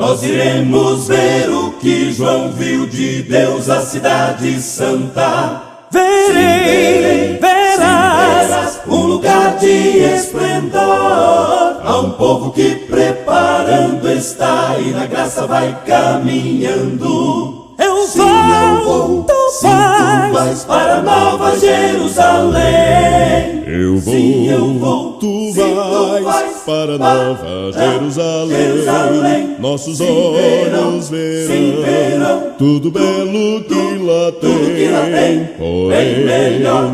nós iremos ver o que João viu de Deus, a cidade santa. Verei, verás um lugar de esplendor. Há um povo que preparando está e na graça vai caminhando. Eu Sim, vou, tu sim, tu vais para Nova Jerusalém. Eu vou, sim, eu vou, tu sim, vais para Nova Jerusalém. Nossos olhos verão tudo belo que lá tem. Porém, melhor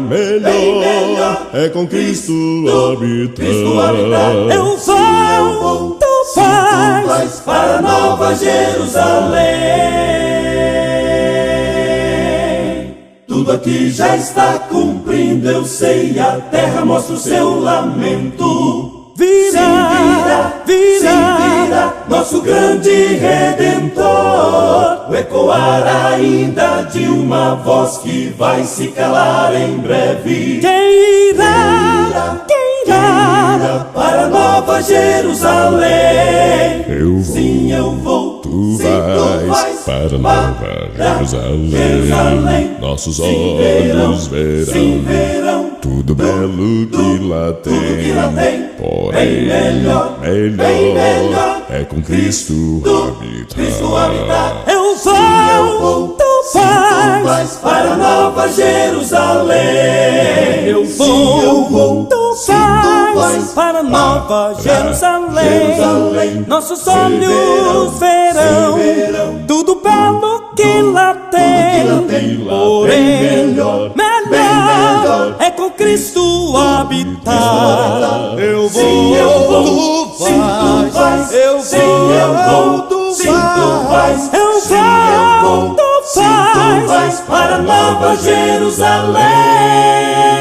é com Cristo habitar. Eu vou, tu vais para Nova Jerusalém. Tudo aqui já está cumprindo, eu sei, a terra mostra o seu lamento. Virá, nosso grande Redentor. O ecoar ainda de uma voz que vai se calar em breve. Quem irá para Nova Jerusalém? Eu vou, sim, eu vou, tu vais para Nova Jerusalém. Nossos olhos verão tudo belo que lá tem. Porém, melhor é com Cristo habitar. Eu vou, tu vais para Nova Jerusalém. Eu vou, tu vais para Nova Jerusalém. Nossos olhos verão tudo belo que lá tem. Porém, melhor é com Cristo habitar. Eu vou, tu vais. Eu vou, tu vais. Eu vou, tu vais para Nova Jerusalém.